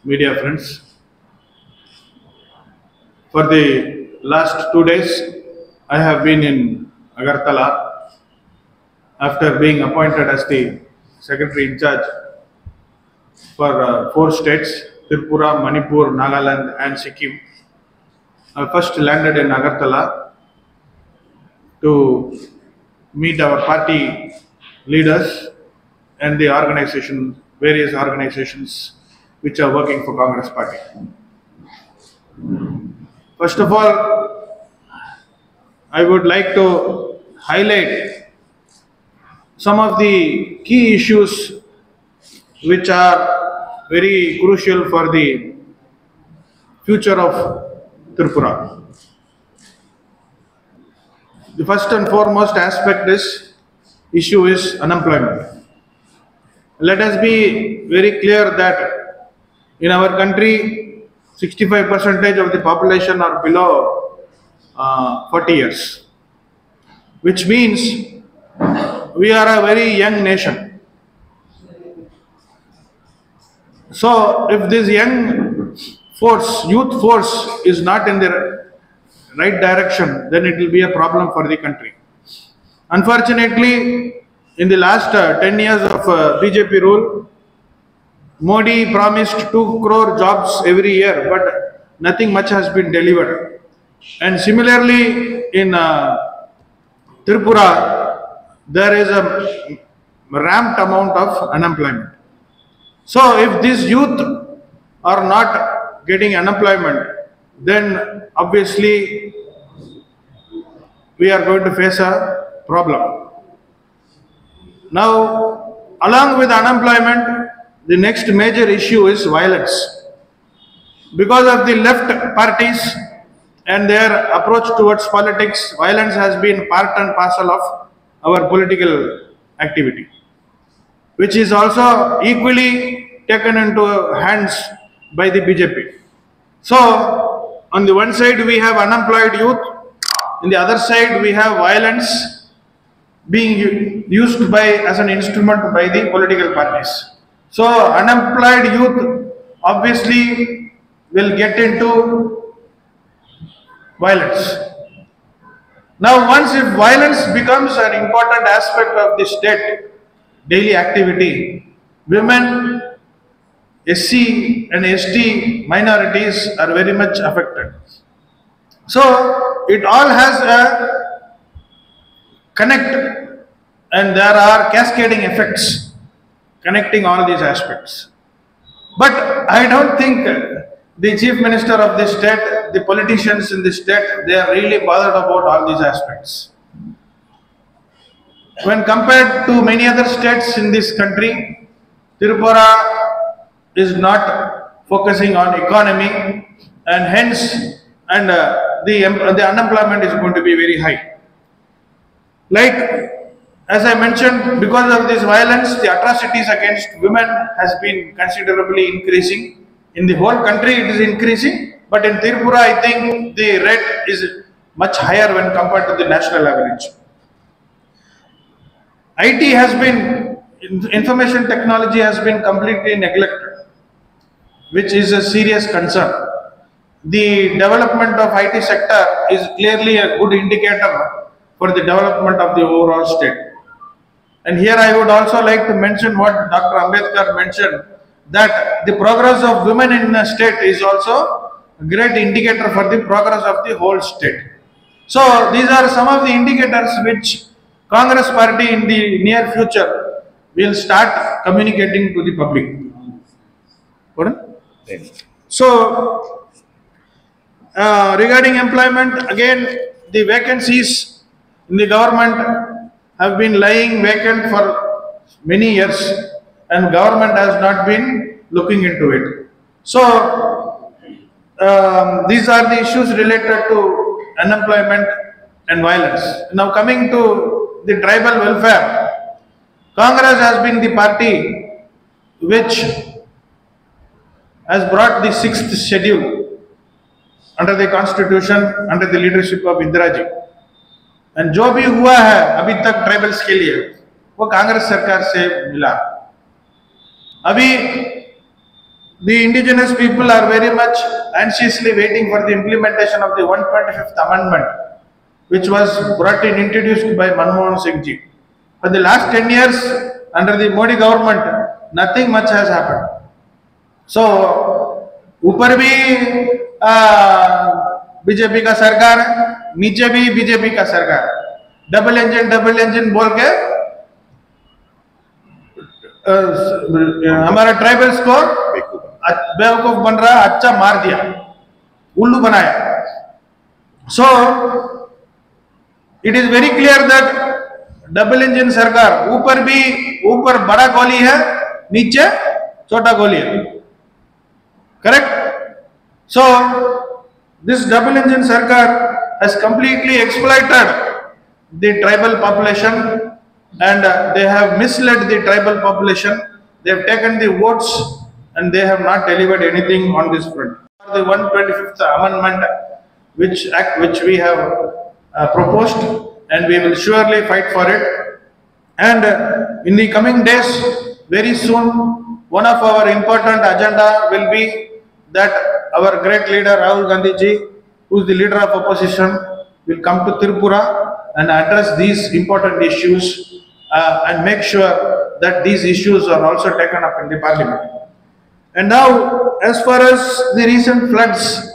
media friends. For the last 2 days, I have been in Agartala after being appointed as the Secretary in charge for 4 states, Tripura, Manipur, Nagaland and Sikkim. I first landed in Agartala to meet our party leaders and the various organizations which are working for Congress Party. First of all, I would like to highlight some of the key issues which are very crucial for the future of Tripura. The first and foremost issue is unemployment. Let us be very clear that in our country, 65% of the population are below 40 years, which means we are a very young nation. So if this youth force is not in the right direction, then it will be a problem for the country. Unfortunately, in the last 10 years of DGP rule, Modi promised 2 crore jobs every year, but nothing much has been delivered. And similarly, in Tripura, there is a ramped amount of unemployment. So if these youth are not getting unemployment, then obviously we are going to face a problem. Now, along with unemployment, the next major issue is violence. Because of the left parties and their approach towards politics, violence has been part and parcel of our political activity, which is also equally taken into hands by the BJP. So, on the one side we have unemployed youth, on the other side we have violence being used as an instrument by the political parties. So, unemployed youth obviously will get into violence. Now, once if violence becomes an important aspect of the state daily activity, women, SC and ST minorities are very much affected. So, it all has a connect and there are cascading effects connecting all these aspects. But I don't think the Chief Minister of the state, the politicians in the state, they are really bothered about all these aspects. When compared to many other states in this country, Tripura is not focusing on economy and hence the unemployment is going to be very high. Like as I mentioned, because of this violence, the atrocities against women has been considerably increasing. In the whole country it is increasing, but in Tripura I think the rate is much higher when compared to the national average. IT has been, information technology has been completely neglected, which is a serious concern. The development of IT sector is clearly a good indicator for the development of the overall state. And here I would also like to mention what Dr. Ambedkar mentioned, that the progress of women in the state is also a great indicator for the progress of the whole state. So these are some of the indicators which Congress party in the near future will start communicating to the public. So regarding employment, again the vacancies in the government have been lying vacant for many years and government has not been looking into it. So these are the issues related to unemployment and violence. Now coming to the tribal welfare, Congress has been the party which has brought the 6th schedule under the constitution under the leadership of Indira ji. And जो भी हुआ है अभी तक tribals के लिए वो कांग्रेस सरकार से मिला. अभी the indigenous people are very much anxiously waiting for the implementation of the 125th Amendment, which was introduced by Manmohan Singh ji. For the last 10 years, under the Modi government, nothing much has happened. So, ऊपर भी BJP का सरकार है, नीचे भी BJP का सरकार है. डबल इंजन बोल के हमारा ट्राइबल्स को बेवकूफ बन रहा, अच्छा मार दिया, उल्लू बनाया. So it is very clear that double engine सरकार ऊपर बड़ा गोली है, नीचे छोटा गोली है. Correct? So this double engine sarkar has completely exploited the tribal population, and they have misled the tribal population. They have taken the votes and they have not delivered anything on this front. The 125th Amendment, which we have proposed, and we will surely fight for it. And in the coming days, very soon, one of our important agenda will be that our great leader Rahul Gandhi ji, who is the leader of opposition, will come to Tripura and address these important issues and make sure that these issues are also taken up in the parliament. And now, as far as the recent floods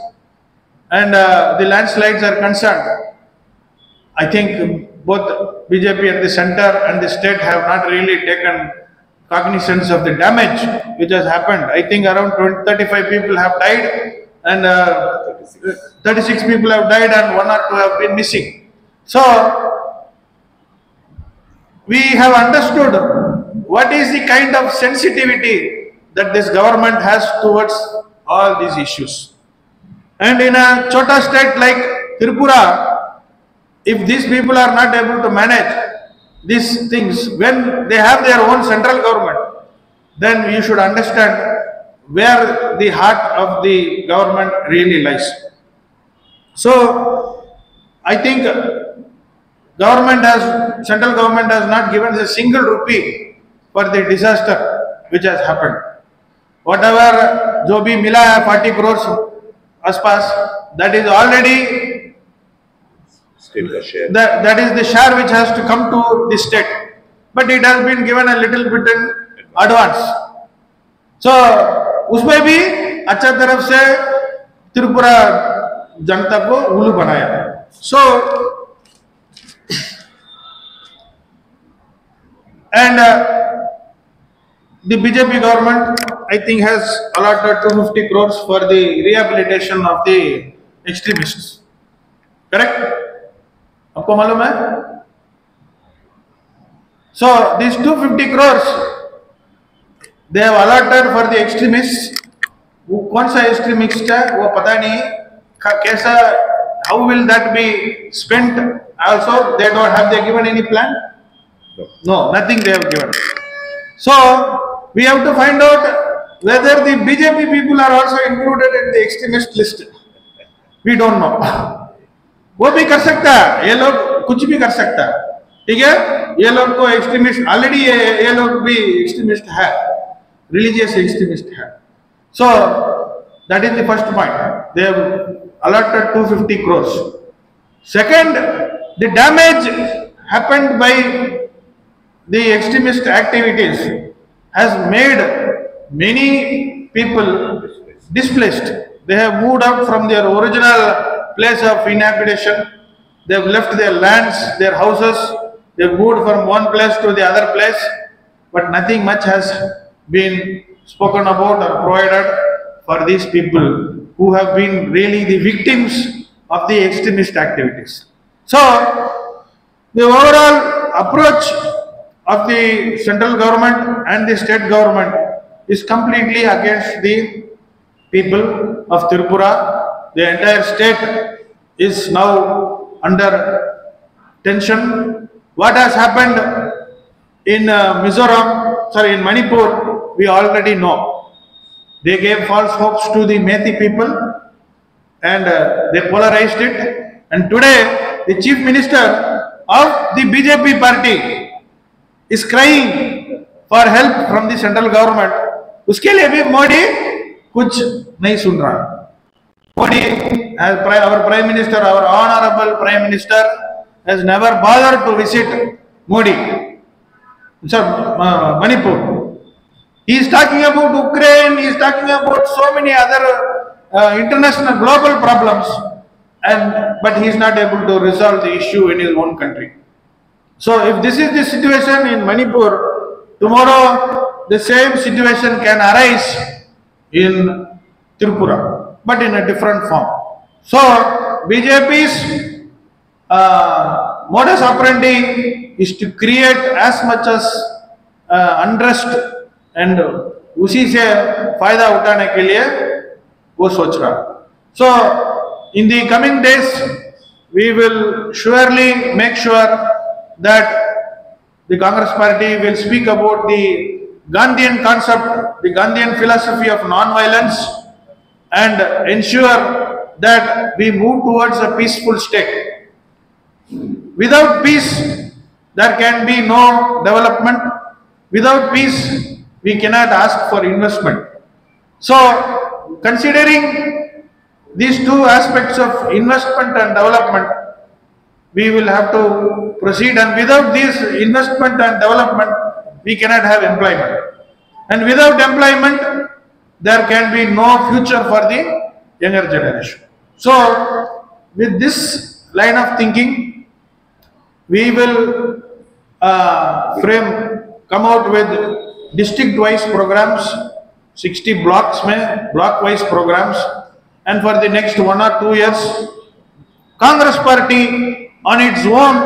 and the landslides are concerned, I think both BJP and the center and the state have not really taken cognizance of the damage which has happened. I think around 35 people have died and 36 people have died and 1 or 2 have been missing. So, we have understood what is the kind of sensitivity that this government has towards all these issues. And in a chota state like Tripura, if these people are not able to manage these things, when they have their own central government, then you should understand where the heart of the government really lies. So, I think central government has not given a single rupee for the disaster which has happened. Whatever जो भी मिला है 40 crores आसपास, that is already that is the share which has to come to the state, but it has been given a little bit in advance. So उसमें भी अच्छा तरफ से त्रिपुरा जनता को उल्लू बनाया. So and the BJP government, I think, has allotted 250 crores for the rehabilitation of the extremists. Correct? आपको मालूम है? So these 250 crores they have allotted for the extremists. वो कौन सा extremist है वो पता नहीं कैसा, how will that be spent? Also they have given any plan? No, nothing they have given. So we have to find out whether the BJP people are also included in the extremist list. We don't know. वो भी कर सकता है, ये लोग कुछ भी कर सकता है, ठीक है? ये लोग को एक्सट्रीमिस्ट ऑलरेडी ये लोग भी एक्सट्रीमिस्ट है, रिलीजियस एक्सट्रीमिस्ट है. So that is the first point. They have allotted 250 crores. Second, the damage happened by the extremist activities has made many people displaced. They have moved out from their original place of inhabitation. They have left their lands, their houses. They have moved from one place to the other place, but nothing much has been spoken about or provided for these people who have been really the victims of the extremist activities. So the overall approach of the central government and the state government is completely against the people of Tripura. The entire state is now under tension. What has happened in in Manipur, we already know. They gave false hopes to the Methi people and they polarized it. And today, the chief minister of the BJP party is crying for help from the central government. उसके लिए भी मोदी कुछ नहीं सुन रहा. Modi, as our Prime Minister, our Honorable Prime Minister, has never bothered to visit Modi. Manipur. He is talking about Ukraine, he is talking about so many other international global problems, but he is not able to resolve the issue in his own country. So if this is the situation in Manipur, tomorrow the same situation can arise in Tripura, but in a different form. So BJP's modus operandi is to create as much as unrest and उसी से फायदा उठाने के लिए वो सोच रहा. So in the coming days we will surely make sure that the Congress party will speak about the Gandhian concept, the Gandhian philosophy of non-violence, and ensure that we move towards a peaceful state. Without peace, there can be no development. Without peace, we cannot ask for investment. So, considering these two aspects of investment and development, we will have to proceed, and without this investment and development, we cannot have employment. And without employment, there can be no future for the younger generation. So, with this line of thinking, we will come out with district-wise programs, 60 blocks, block-wise programs, and for the next 1 or 2 years, Congress party on its own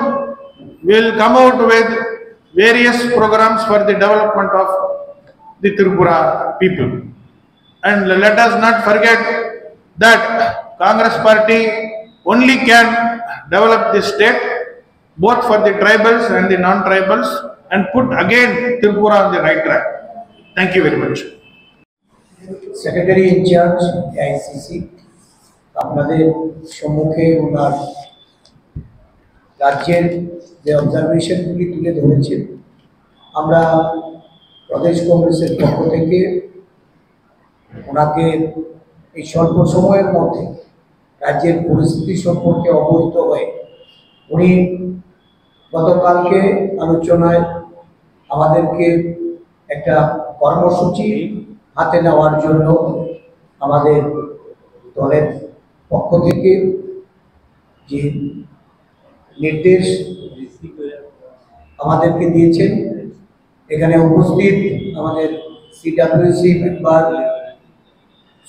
will come out with various programs for the development of the Tripura people. And let us not forget that Congress party only can develop the state, both for the tribals and the non-tribals, and put again Tripura on the right track. Thank you very much. Secretary in charge, AICC, আপনাদের সম্মুখে ওনার রাজ্যের যে অবজারভেশনগুলি তুলে ধরেছেন, আমরা প্রদেশ কংগ্রেসের পক্ষ থেকে ওনাকে এই স্বল্প সময়ের মধ্যে রাজ্যের পরিস্থিতি সম্পর্কে অবহিত হয়ে উনি গতকালকে আলোচনায় আমাদেরকে একটা কর্মসূচি হাতে নেওয়ার জন্য আমাদের দলের পক্ষ থেকে যে নির্দেশ আমাদেরকে দিয়েছেন, এখানে উপস্থিত আমাদের সিডব্লিউসি মেম্বার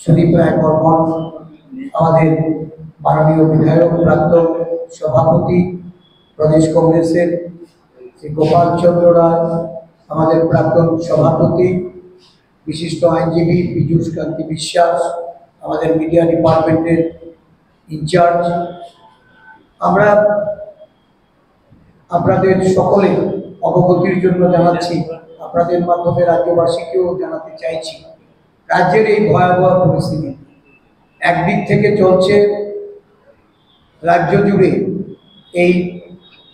সুদীপ রায় বর্মন, আমাদের মাননীয় বিধায়ক প্রাক্তন সভাপতি প্রদেশ কংগ্রেসের শ্রী গোপাল চন্দ্র রায়, আমাদের প্রাক্তন সভাপতি বিশিষ্ট আইনজীবী পীযূষ কান্তি বিশ্বাস, আমাদের মিডিয়া ডিপার্টমেন্টের ইনচার্জ, আমরা আপনাদের সকলে অবগতির জন্য জানাচ্ছি, আপনাদের মাধ্যমে রাজ্যবাসীকেও জানাতে চাইছি, রাজ্যের এই ভয়াবহ পরিস্থিতি একদিক থেকে চলছে রাজ্য জুড়ে এই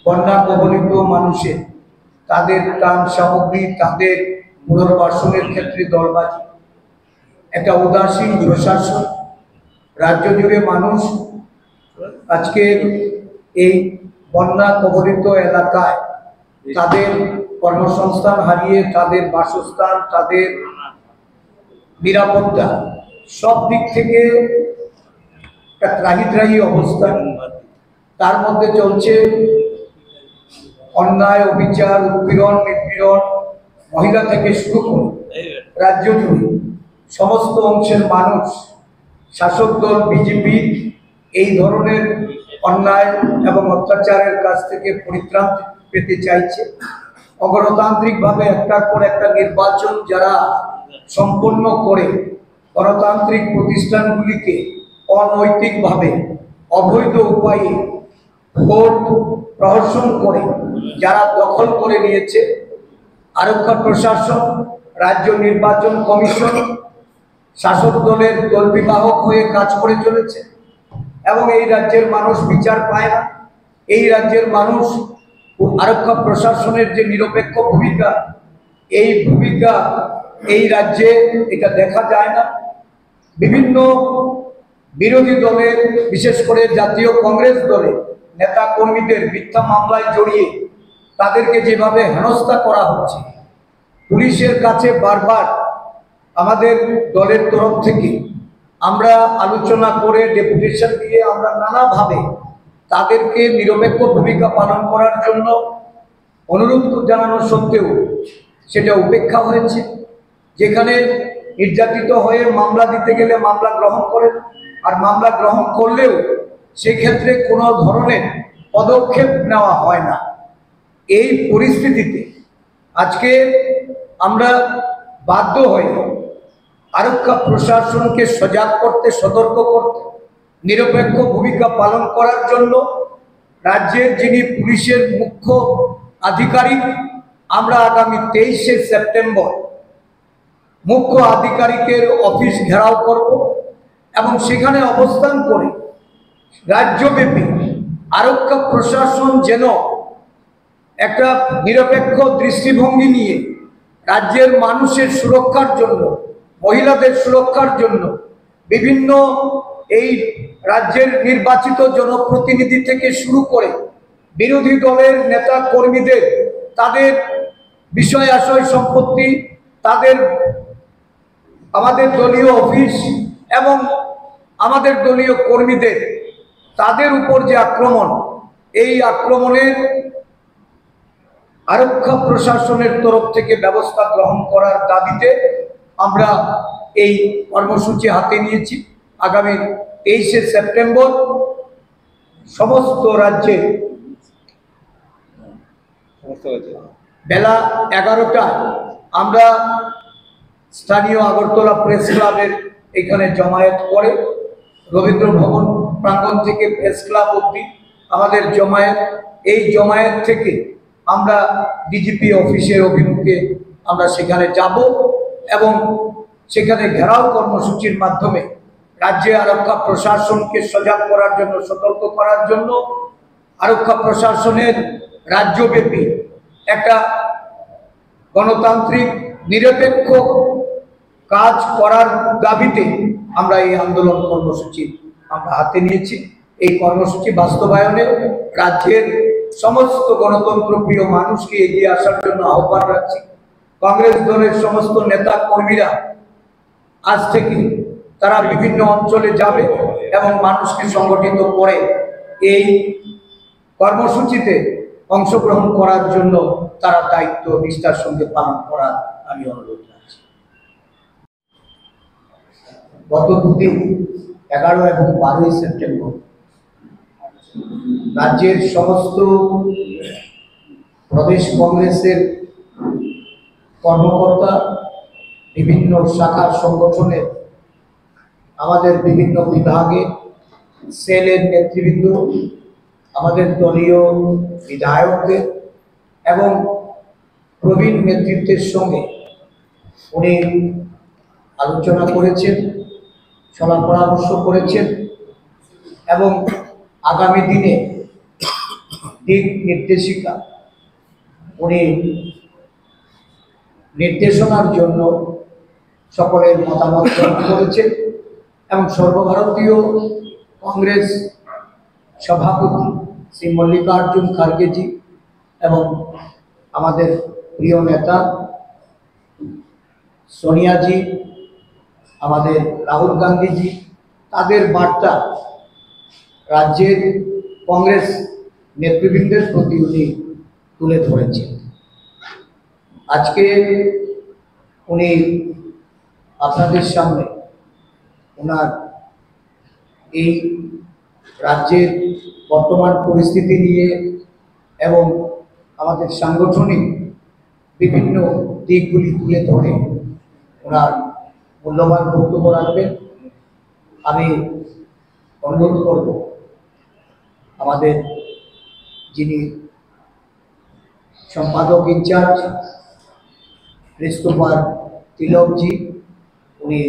বন্যা কবলিত মানুষের তাদের ত্রাণ সামগ্রী, তাদের পুনর্বাসনের ক্ষেত্রে দলবাজি, একটা উদাসীন প্রশাসন, রাজ্য জুড়ে মানুষ আজকে এই বন্যা কবলিত এলাকায় তাদের কর্মসংস্থান হারিয়ে, তাদের বাসস্থান, তাদের নিরাপত্তা সব দিক থেকে একটা ত্রাহি অবস্থা। তার মধ্যে চলছে অন্যায়, অবিচার, উৎপীড়ন, নিপীড়ন, মহিলা থেকে শুরু করে রাজ্য জুড়ে সমস্ত অংশের মানুষ শাসক দল বিজেপি এই ধরনের অন্যায় এবং অত্যাচারের কাছ থেকে পরিত্রাণ পেতে চাইছে। অগণতান্ত্রিকভাবে একটার পর একটা নির্বাচন যারা সম্পন্ন করে গণতান্ত্রিক প্রতিষ্ঠানগুলিকে অনৈতিকভাবে অবৈধ উপায়ে ভোট প্রহসন করে যারা দখল করে নিয়েছে, আরক্ষা প্রশাসন, রাজ্য নির্বাচন কমিশন শাসক দলের দলবিবাহক হয়ে কাজ করে চলেছে এবং এই রাজ্যের মানুষ বিচার পায় না। এই রাজ্যের মানুষ আরক্ষা প্রশাসনের যে নিরপেক্ষ ভূমিকা, এই ভূমিকা এই রাজ্যে এটা দেখা যায় না। বিভিন্ন বিরোধী দলের, বিশেষ করে জাতীয় কংগ্রেস দলের নেতা কর্মীদের মিথ্যা মামলায় জড়িয়ে তাদেরকে যেভাবে হেনস্থা করা হচ্ছে, পুলিশের কাছে বারবার আমাদের দলের তরফ থেকে আমরা আলোচনা করে ডেপুটেশন দিয়ে আমরা নানাভাবে তাদেরকে নিরপেক্ষ ভূমিকা পালন করার জন্য অনুরোধ জানানো সত্ত্বেও সেটা উপেক্ষা হয়েছে। যেখানে নির্যাতিত হয়ে মামলা দিতে গেলে মামলা গ্রহণ করেন, আর মামলা গ্রহণ করলেও সেক্ষেত্রে কোনো ধরনের পদক্ষেপ নেওয়া হয় না। এই পরিস্থিতিতে আজকে আমরা বাধ্য হয়ে আরক্ষা প্রশাসনকে সজাগ করতে, সতর্ক করতে, নিরপেক্ষ ভূমিকা পালন করার জন্য রাজ্যের যিনি পুলিশের মুখ্য আধিকারিক, আমরা আগামী 23শে সেপ্টেম্বর মুখ্য আধিকারিকের অফিস ঘেরাও করব এবং সেখানে অবস্থান করে রাজ্যব্যাপী আরক্ষা প্রশাসন যেন একটা নিরপেক্ষ দৃষ্টিভঙ্গি নিয়ে রাজ্যের মানুষের সুরক্ষার জন্য, মহিলাদের সুরক্ষার জন্য, বিভিন্ন এই রাজ্যের নির্বাচিত জনপ্রতিনিধি থেকে শুরু করে বিরোধী দলের নেতা কর্মীদের তাদের বিষয় আশয় সম্পত্তি, তাদের আমাদের দলীয় অফিস এবং আমাদের দলীয় কর্মীদের তাদের উপর যে আক্রমণ, এই আক্রমণের আরক্ষা প্রশাসনের তরফ থেকে ব্যবস্থা গ্রহণ করার দাবিতে আমরা এই কর্মসূচি হাতে নিয়েছি। আগামী 23শে সেপ্টেম্বর সমস্ত রাজ্যে বেলা 11টায় আমরা স্থানীয় আগরতলা প্রেস ক্লাবের এখানে জমায়েত করে, রবীন্দ্র ভবন প্রাঙ্গণ থেকে প্রেস ক্লাব অবধি আমাদের জমায়েত। এই জমায়েত থেকে আমরা ডিজিপি অফিসের অভিমুখে আমরা সেখানে যাব এবং সেখানে ঘেরাও কর্মসূচির মাধ্যমে রাজ্যে আরক্ষা প্রশাসনকে সজাগ করার জন্য, সতর্ক করার জন্য, আরক্ষা প্রশাসনের রাজ্যব্যাপী একটা গণতান্ত্রিক নিরপেক্ষ কাজ করার দাবিতে আমরা এই আন্দোলন কর্মসূচি আমরা হাতে নিয়েছি। এই কর্মসূচি বাস্তবায়নে রাজ্যের সমস্ত গণতন্ত্রপ্রিয় মানুষকে এগিয়ে আসার জন্য আহ্বান রাখছি। কংগ্রেস দলের সমস্ত নেতা কর্মীরা আজ থেকে তারা বিভিন্ন অঞ্চলে যাবে এবং মানুষকে সংগঠিত করে এই কর্মসূচিতে অংশগ্রহণ করার জন্য তারা দায়িত্ব নিষ্ঠার সঙ্গে পালন করার আমি অনুরোধ রাখছি। গত দুদিন 11 এবং 12ই সেপ্টেম্বর রাজ্যের সমস্ত প্রদেশ কংগ্রেসের কর্মকর্তা, বিভিন্ন শাখার সংগঠনের, আমাদের বিভিন্ন বিভাগে সেলের নেতৃবৃন্দ, আমাদের দলীয় বিধায়কদের এবং প্রবীণ নেতৃত্বের সঙ্গে উনি আলোচনা করেছেন, সলা পরামর্শ করেছেন এবং আগামী দিনে দিক নির্দেশিকা উনি নির্দেশনার জন্য সকলের মতামত গ্রহণ করেছেন এবং সর্বভারতীয় কংগ্রেস সভাপতি শ্রী মল্লিকার্জুন খার্গেজি এবং আমাদের প্রিয় নেতা সোনিয়াজি, আমাদের রাহুল গান্ধীজি, তাদের বার্তা রাজ্যের কংগ্রেস নেতৃবৃন্দের প্রতি উনি তুলে ধরেছেন। আজকে উনি আপনাদের সামনে ওনার এই রাজ্যের বর্তমান পরিস্থিতি নিয়ে এবং আমাদের সাংগঠনিক বিভিন্ন দিকগুলি তুলে ধরে ওনার মূল্যবান বক্তব্য রাখবেন। আমি অনুরোধ করব আমাদের যিনি সম্পাদক ইনচার্জ ক্রিস্টোফার তিলকজি, উনি